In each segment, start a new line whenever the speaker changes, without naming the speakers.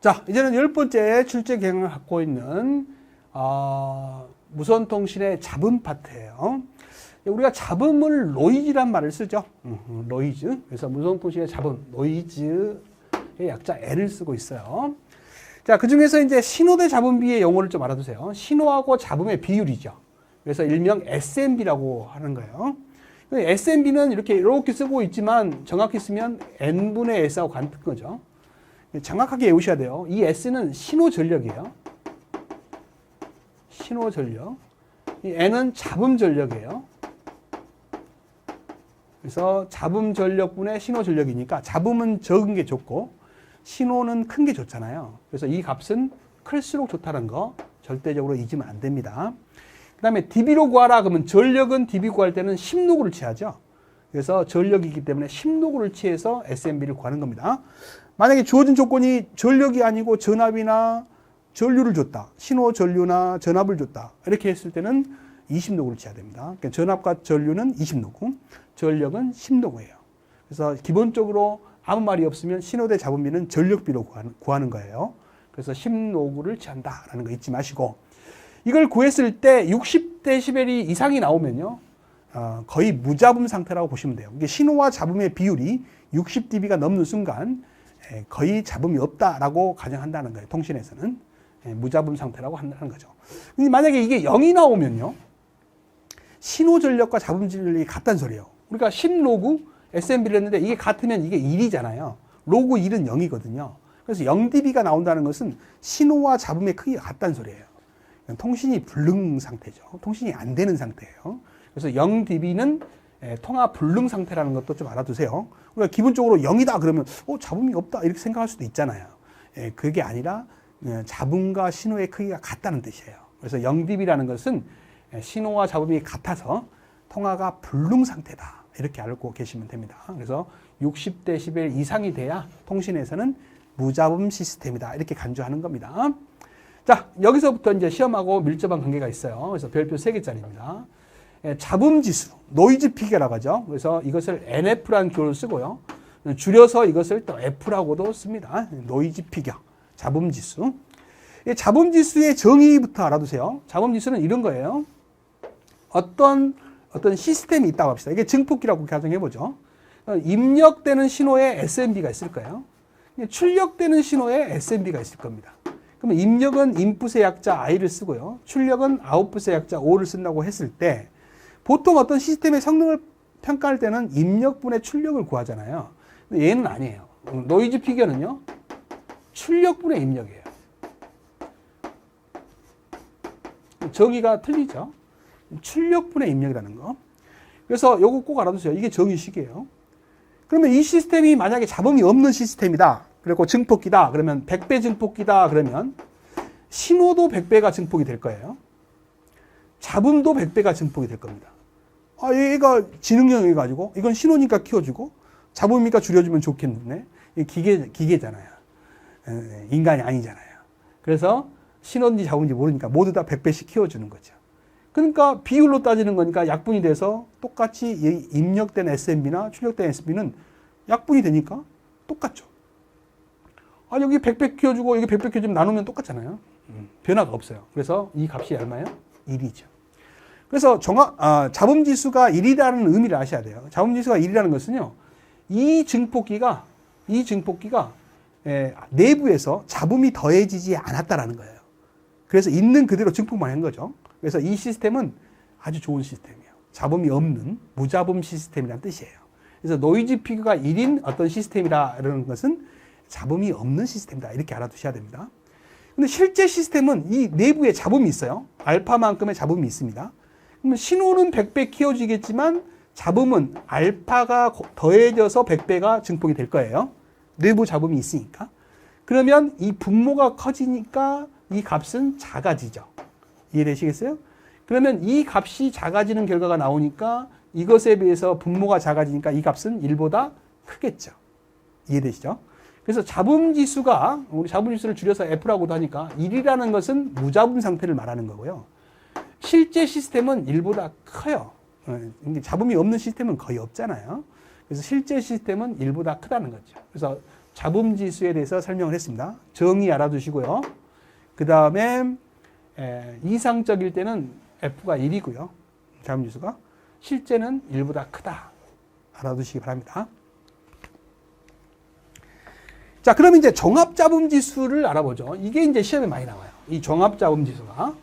자, 이제는 10번째 출제 경향을 갖고 있는 무선통신의 잡음 파트예요. 우리가 잡음을 노이즈란 말을 쓰죠. 노이즈. 그래서 무선통신의 잡음, 노이즈의 약자 N을 쓰고 있어요. 자, 그 중에서 이제 신호 대 잡음비의 용어를 좀 알아두세요. 신호하고 잡음의 비율이죠. 그래서 일명 SMB라고 하는 거예요. SMB는 이렇게 쓰고 있지만 정확히 쓰면 N분의 S하고 같은 거죠. 정확하게 외우셔야 돼요. 이 S는 신호 전력이에요. 신호 전력. 이 N은 잡음 전력이에요. 그래서 잡음 전력분의 신호 전력이니까 잡음은 적은 게 좋고 신호는 큰 게 좋잖아요. 그래서 이 값은 클수록 좋다는 거 절대적으로 잊으면 안 됩니다. 그 다음에 dB로 구하라 그러면 전력은 dB 구할 때는 10로그를 취하죠. 그래서 전력이기 때문에 10로그를 취해서 SMB를 구하는 겁니다. 만약에 주어진 조건이 전력이 아니고 전압이나 전류를 줬다. 신호 전류나 전압을 줬다. 이렇게 했을 때는 20로그를 취해야 됩니다. 그러니까 전압과 전류는 20로그, 전력은 10로그예요. 그래서 기본적으로 아무 말이 없으면 신호 대 잡음비는 전력비로 구하는 거예요. 그래서 10로그를 취한다라는 거 잊지 마시고 이걸 구했을 때 60dB 이상이 나오면요. 거의 무잡음 상태라고 보시면 돼요. 이게 신호와 잡음의 비율이 60dB가 넘는 순간 거의 잡음이 없다라고 가정한다는 거예요. 통신에서는. 무잡음 상태라고 한다는 거죠. 근데 만약에 이게 0이 나오면요. 신호 전력과 잡음 전력이 같다는 소리예요. 우리가 10로그 SMB를 했는데 이게 같으면 이게 1이잖아요. 로그 1은 0이거든요. 그래서 0dB가 나온다는 것은 신호와 잡음의 크기가 같다는 소리예요. 통신이 불능 상태죠. 통신이 안 되는 상태예요. 그래서 0dB는 통화 불능 상태라는 것도 좀 알아두세요. 우리가 기본적으로 0이다 그러면 잡음이 없다 이렇게 생각할 수도 있잖아요. 그게 아니라 잡음과 신호의 크기가 같다는 뜻이에요. 그래서 0dB라는 것은 신호와 잡음이 같아서 통화가 불능 상태다. 이렇게 알고 계시면 됩니다. 그래서 60dB 이상이 돼야 통신에서는 무잡음 시스템이다. 이렇게 간주하는 겁니다. 자, 여기서부터 이제 시험하고 밀접한 관계가 있어요. 그래서 별표 3개짜리입니다. 잡음 지수, 노이즈 피겨라고 하죠. 그래서 이것을 NF라는 기호를 쓰고요. 줄여서 이것을 또 F라고도 씁니다. 노이즈 피겨, 잡음 지수. 잡음 지수의 정의부터 알아두세요. 잡음 지수는 이런 거예요. 어떤 시스템이 있다고 합시다. 이게 증폭기라고 가정해보죠. 입력되는 신호에 SMB가 있을 거예요. 출력되는 신호에 SMB가 있을 겁니다. 그러면 입력은 인풋의 약자 I를 쓰고요. 출력은 아웃풋의 약자 O를 쓴다고 했을 때 보통 어떤 시스템의 성능을 평가할 때는 입력분의 출력을 구하잖아요. 근데 얘는 아니에요. 노이즈 피겨는요. 출력분의 입력이에요. 정의가 틀리죠. 출력분의 입력이라는 거. 그래서 요거 꼭 알아두세요. 이게 정의식이에요. 그러면 이 시스템이 만약에 잡음이 없는 시스템이다. 그리고 증폭기다. 그러면 100배 증폭기다. 그러면 신호도 100배가 증폭이 될 거예요. 잡음도 100배가 증폭이 될 겁니다. 얘가 지능형이 가지고 이건 신호니까 키워주고 잡음이니까 줄여주면 좋겠는데 기계잖아요. 인간이 아니잖아요. 그래서 신호인지 잡음인지 모르니까 모두 다 100배씩 키워주는 거죠. 그러니까 비율로 따지는 거니까 약분이 돼서 똑같이 입력된 SMB나 출력된 SMB는 약분이 되니까 똑같죠. 여기 100배 키워주고 여기 100배 키워주면 나누면 똑같잖아요. 변화가 없어요. 그래서 이 값이 얼마예요? 1이죠. 그래서 잡음지수가 1이라는 의미를 아셔야 돼요. 잡음지수가 1이라는 것은요. 이 증폭기가 내부에서 잡음이 더해지지 않았다라는 거예요. 그래서 있는 그대로 증폭만 한 거죠. 그래서 이 시스템은 아주 좋은 시스템이에요. 잡음이 없는 무잡음 시스템이라는 뜻이에요. 그래서 노이즈 피겨가 1인 어떤 시스템이라는 것은 잡음이 없는 시스템이다. 이렇게 알아두셔야 됩니다. 근데 실제 시스템은 이 내부에 잡음이 있어요. 알파만큼의 잡음이 있습니다. 그러면 신호는 100배 키워지겠지만 잡음은 알파가 더해져서 100배가 증폭이 될 거예요. 내부 잡음이 있으니까. 그러면 이 분모가 커지니까 이 값은 작아지죠. 이해되시겠어요? 그러면 이 값이 작아지는 결과가 나오니까 이것에 비해서 분모가 작아지니까 이 값은 1보다 크겠죠. 이해되시죠? 그래서 잡음지수가 우리 잡음지수를 줄여서 F라고도 하니까 1이라는 것은 무잡음 상태를 말하는 거고요. 실제 시스템은 1보다 커요. 잡음이 없는 시스템은 거의 없잖아요. 그래서 실제 시스템은 1보다 크다는 거죠. 그래서 잡음지수에 대해서 설명을 했습니다. 정의 알아두시고요. 그 다음에 이상적일 때는 F가 1이고요. 잡음지수가. 실제는 1보다 크다. 알아두시기 바랍니다. 자, 그럼 이제 종합잡음지수를 알아보죠. 이게 이제 시험에 많이 나와요. 이 종합잡음지수가.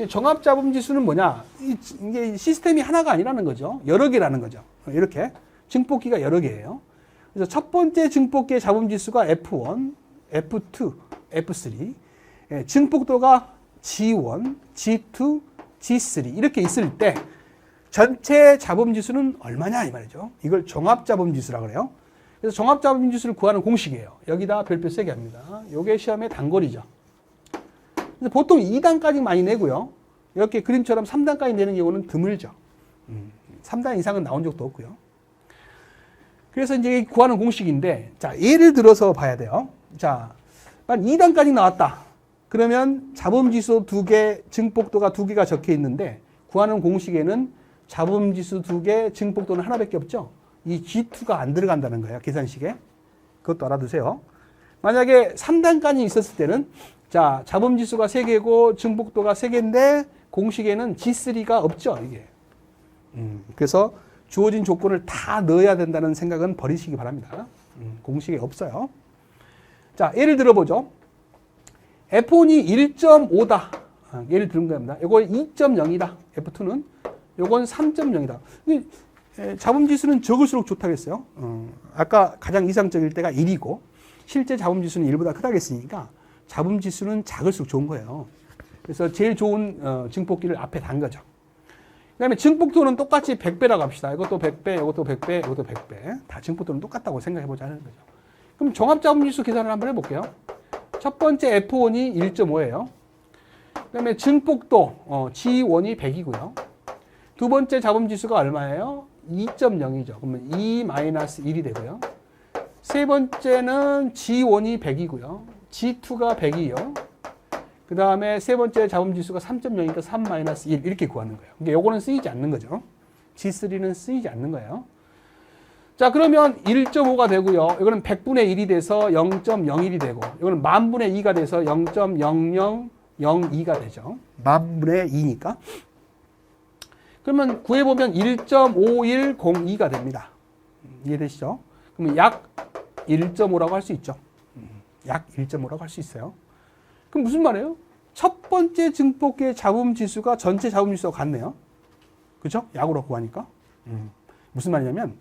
종합잡음지수는 뭐냐? 이게 시스템이 하나가 아니라는 거죠. 여러 개라는 거죠. 이렇게. 증폭기가 여러 개예요. 그래서 첫 번째 증폭기의 잡음지수가 F1, F2, F3. 증폭도가 G1, G2, G3 이렇게 있을 때 전체 잡음지수는 얼마냐 이 말이죠. 이걸 종합잡음지수라고 그래요. 그래서 종합잡음지수를 구하는 공식이에요. 여기다 별표 세게 합니다. 이게 시험의 단골이죠. 그래서 보통 2단까지 많이 내고요. 이렇게 그림처럼 3단까지 내는 경우는 드물죠. 3단 이상은 나온 적도 없고요. 그래서 이제 구하는 공식인데, 자, 예를 들어서 봐야 돼요. 자, 한 2단까지 나왔다. 그러면 잡음지수 2개, 증폭도가 2개가 적혀 있는데, 구하는 공식에는 잡음지수 2개, 증폭도는 하나밖에 없죠. 이 G2가 안 들어간다는 거예요. 계산식에. 그것도 알아두세요. 만약에 3단까지 있었을 때는, 자, 잡음지수가 3개고, 증폭도가 3개인데, 공식에는 G3가 없죠, 이게. 그래서 주어진 조건을 다 넣어야 된다는 생각은 버리시기 바랍니다. 공식에 없어요. 자, 예를 들어보죠. F1이 1.5다. 예를 들은 겁니다. 이거 2.0이다. F2는. 요건 3.0이다. 잡음지수는 적을수록 좋다겠어요. 아까 가장 이상적일 때가 1이고, 실제 잡음지수는 1보다 크다겠으니까, 잡음지수는 작을수록 좋은 거예요. 그래서 제일 좋은 증폭기를 앞에 단 거죠. 그 다음에 증폭도는 똑같이 100배라고 합시다. 이것도 100배, 이것도 100배, 이것도 100배. 다 증폭도는 똑같다고 생각해보자는 거죠. 그럼 종합잡음지수 계산을 한번 해볼게요. 첫 번째 F1이 1.5예요. 그 다음에 증폭도 G1이 100이고요. 두 번째 잡음지수가 얼마예요? 2.0이죠. 그러면 2-1이 되고요. 세 번째는 G1이 100이고요. G2가 100이요. 그 다음에 세 번째 잡음지수가 3.0이니까 3-1 이렇게 구하는 거예요. 그러니까 요거는 쓰이지 않는 거죠. G3는 쓰이지 않는 거예요. 자, 그러면 1.5가 되고요. 이거는 100분의 1이 돼서 0.01이 되고, 이거는 10,000분의 2가 돼서 0.0002가 되죠. 10,000분의 2니까. 그러면 구해보면 1.5102가 됩니다. 이해되시죠? 그러면 약 1.5라고 할 수 있죠. 약 1.5라고 할 수 있어요. 그럼 무슨 말이에요? 첫 번째 증폭기의 잡음지수가 전체 잡음지수와 같네요. 그렇죠? 약으로 구하니까. 무슨 말이냐면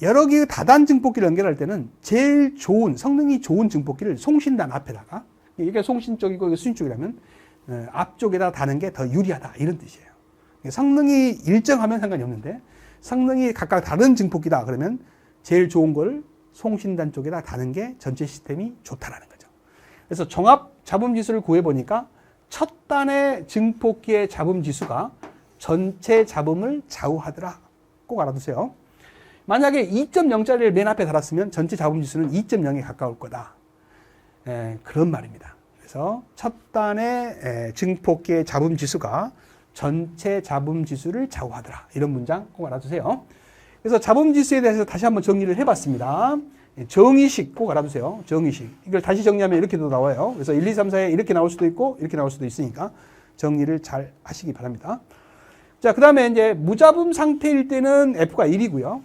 여러 개의 다단 증폭기를 연결할 때는 제일 좋은, 성능이 좋은 증폭기를 송신단 앞에다가, 이게 송신 쪽이고 이게 수신 쪽이라면 앞쪽에다 다는 게 더 유리하다 이런 뜻이에요. 성능이 일정하면 상관이 없는데 성능이 각각 다른 증폭기다 그러면 제일 좋은 걸 송신단 쪽에다 다는 게 전체 시스템이 좋다라는 거죠. 그래서 종합 잡음지수를 구해보니까 첫 단의 증폭기의 잡음지수가 전체 잡음을 좌우하더라. 꼭 알아두세요. 만약에 2.0짜리를 맨 앞에 달았으면 전체 잡음지수는 2.0에 가까울 거다. 그런 말입니다. 그래서 첫 단의 증폭기의 잡음지수가 전체 잡음지수를 좌우하더라. 이런 문장 꼭 알아두세요. 그래서 잡음지수에 대해서 다시 한번 정리를 해봤습니다. 정의식 꼭 알아두세요. 정의식. 이걸 다시 정리하면 이렇게도 나와요. 그래서 1, 2, 3, 4에 이렇게 나올 수도 있고 이렇게 나올 수도 있으니까 정리를 잘 하시기 바랍니다. 자, 그 다음에 이제 무잡음 상태일 때는 F가 1이고요.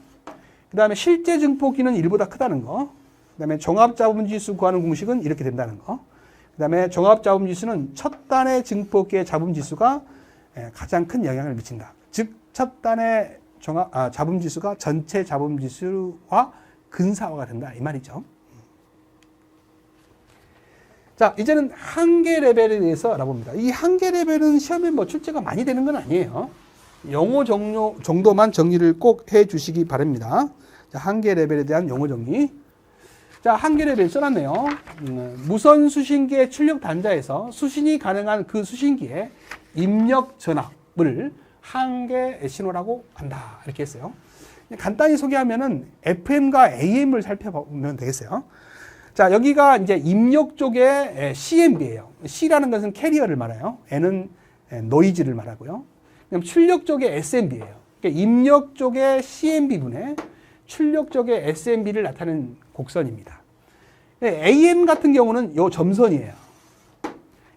그 다음에 실제 증폭기는 1보다 크다는 거. 그 다음에 종합잡음지수 구하는 공식은 이렇게 된다는 거. 그 다음에 종합잡음지수는 첫 단의 증폭기의 잡음지수가 가장 큰 영향을 미친다. 즉, 첫 단의 잡음지수가 전체 잡음지수와 근사화가 된다. 이 말이죠. 자, 이제는 한계 레벨에 대해서 알아봅니다. 이 한계 레벨은 시험에 뭐 출제가 많이 되는 건 아니에요. 용어 정도만 정리를 꼭 해 주시기 바랍니다. 자, 한계 레벨에 대한 용어 정리. 자, 한계 레벨 써놨네요. 무선 수신기의 출력 단자에서 수신이 가능한 그 수신기의 입력 전압을 한계 신호라고 한다. 이렇게 했어요. 간단히 소개하면은 FM과 AM을 살펴보면 되겠어요. 자, 여기가 이제 입력 쪽의 CMB예요. C라는 것은 캐리어를 말해요. N은 노이즈를 말하고요. 그럼 출력 쪽의 SMB예요. 그러니까 입력 쪽의 CMB분의 출력적의 SMB를 나타내는 곡선입니다. AM 같은 경우는 요 점선이에요.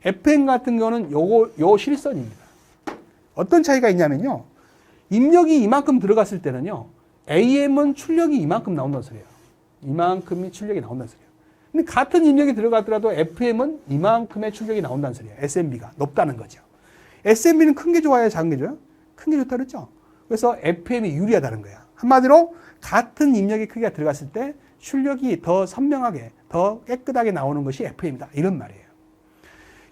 FM 같은 경우는 요 실선입니다. 어떤 차이가 있냐면요. 입력이 이만큼 들어갔을 때는요. AM은 출력이 이만큼 나온다는 소리예요. 이만큼이 출력이 나온다는 소리예요. 근데 같은 입력이 들어갔더라도 FM은 이만큼의 출력이 나온다는 소리예요. SMB가 높다는 거죠. SMB는 큰 게 좋아요, 작은 게 좋아요? 큰 게 좋다 그랬죠? 그래서 FM이 유리하다는 거야. 한마디로 같은 입력의 크기가 들어갔을 때 출력이 더 선명하게, 더 깨끗하게 나오는 것이 FM이다. 이런 말이에요.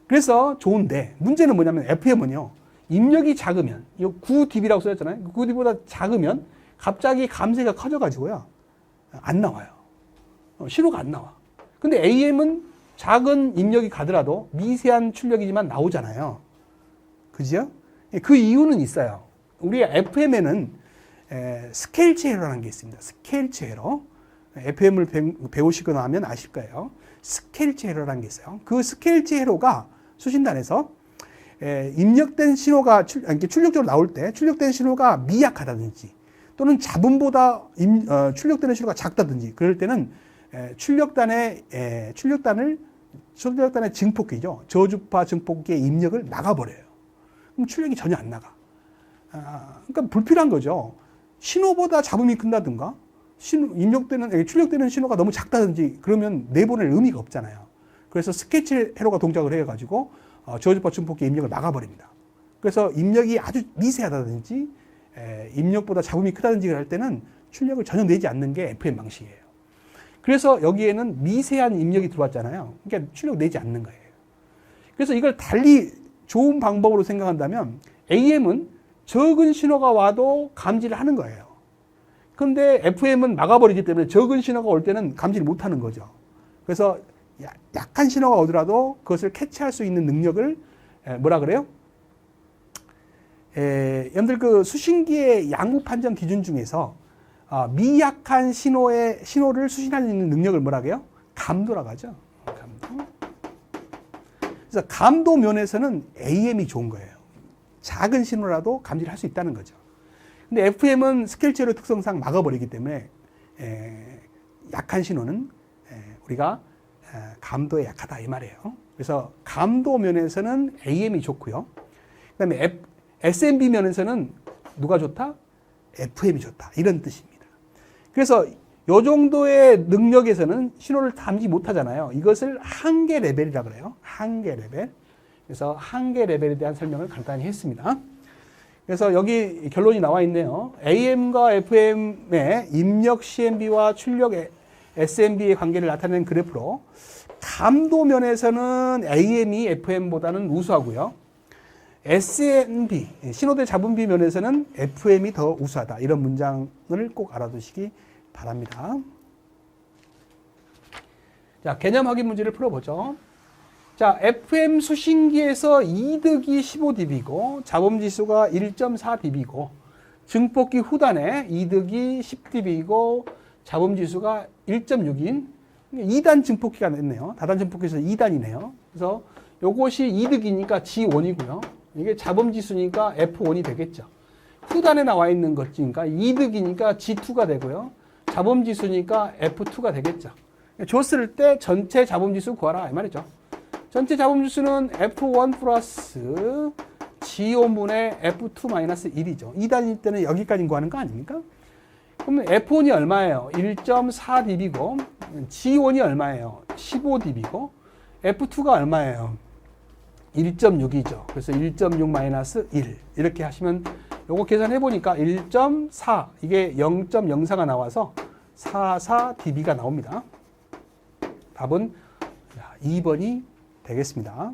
그래서 좋은데 문제는 뭐냐면 FM은요. 입력이 작으면, 이 9dB라고 써졌잖아요. 9dB보다 작으면 갑자기 감쇄가 커져가지고요. 안 나와요. 신호가 안 나와. 근데 AM은 작은 입력이 가더라도 미세한 출력이지만 나오잖아요. 그죠? 그 이유는 있어요. 우리 FM에는 스케일치 에러라는 게 있습니다. 스케일치 에러. FM을 배우시거나 하면 아실 거예요. 스케일치 에러라는 게 있어요. 그 스케일치 에러가 수신단에서 입력된 신호가 출력적으로 나올 때 출력된 신호가 미약하다든지 또는 잡음보다 출력되는 신호가 작다든지 그럴 때는 출력단의 증폭기죠. 저주파 증폭기의 입력을 막아버려요. 그럼 출력이 전혀 안 나가. 그러니까 불필요한 거죠. 신호보다 잡음이 큰다든가 출력되는 신호가 너무 작다든지 그러면 내보낼 의미가 없잖아요. 그래서 스케치 회로가 동작을 해가지고 저주파 증폭기 입력을 막아버립니다. 그래서 입력이 아주 미세하다든지 입력보다 잡음이 크다든지 할 때는 출력을 전혀 내지 않는 게 FM 방식이에요. 그래서 여기에는 미세한 입력이 들어왔잖아요. 그러니까 출력 내지 않는 거예요. 그래서 이걸 달리 좋은 방법으로 생각한다면 AM은 적은 신호가 와도 감지를 하는 거예요. 그런데 FM은 막아버리기 때문에 적은 신호가 올 때는 감지를 못하는 거죠. 그래서 약한 신호가 오더라도 그것을 캐치할 수 있는 능력을 뭐라 그래요? 여러분들 그 수신기의 양부 판정 기준 중에서 미약한 신호를 수신할 수 있는 능력을 뭐라 그래요? 감도라고 하죠. 감도. 그래서 감도 면에서는 AM이 좋은 거예요. 작은 신호라도 감지를 할 수 있다는 거죠. 근데 FM은 스케일체로 특성상 막아버리기 때문에 약한 신호는 우리가 감도에 약하다 이 말이에요. 그래서 감도 면에서는 AM이 좋고요. 그다음에 SMB 면에서는 누가 좋다? FM이 좋다. 이런 뜻입니다. 그래서 이 정도의 능력에서는 신호를 감지 못하잖아요. 이것을 한계 레벨이라고 그래요. 한계 레벨. 그래서 한계 레벨에 대한 설명을 간단히 했습니다. 그래서 여기 결론이 나와 있네요. AM과 FM의 입력 CMB와 출력 SMB의 관계를 나타내는 그래프로 감도 면에서는 AM이 FM보다는 우수하고요. SMB, 신호대 잡음비 면에서는 FM이 더 우수하다. 이런 문장을 꼭 알아두시기 바랍니다. 자, 개념 확인 문제를 풀어보죠. 자, FM 수신기에서 이득이 15dB고 잡음지수가 1.4dB고 증폭기 후단에 이득이 10dB고 잡음지수가 1.6인 2단 증폭기가 됐네요. 다단 증폭기에서 2단이네요. 그래서 요것이 이득이니까 G1이고요. 이게 잡음지수니까 F1이 되겠죠. 후단에 나와 있는 것이니까 이득이니까 G2가 되고요. 잡음지수니까 F2가 되겠죠. 줬을 때 전체 잡음지수 구하라 이 말이죠. 전체 잡음지수는 F1 플러스 G5분의 F2 마이너스 1이죠. 2단일 때는 여기까지 구하는 거 아닙니까? 그러면 F1이 얼마예요? 1.4dB고 G1이 얼마예요? 15dB고 F2가 얼마예요? 1.6이죠. 그래서 1.6 마이너스 1 이렇게 하시면 요거 계산해 보니까 1.4 이게 0.04가 나와서 44dB가 나옵니다. 답은 2번이 되겠습니다.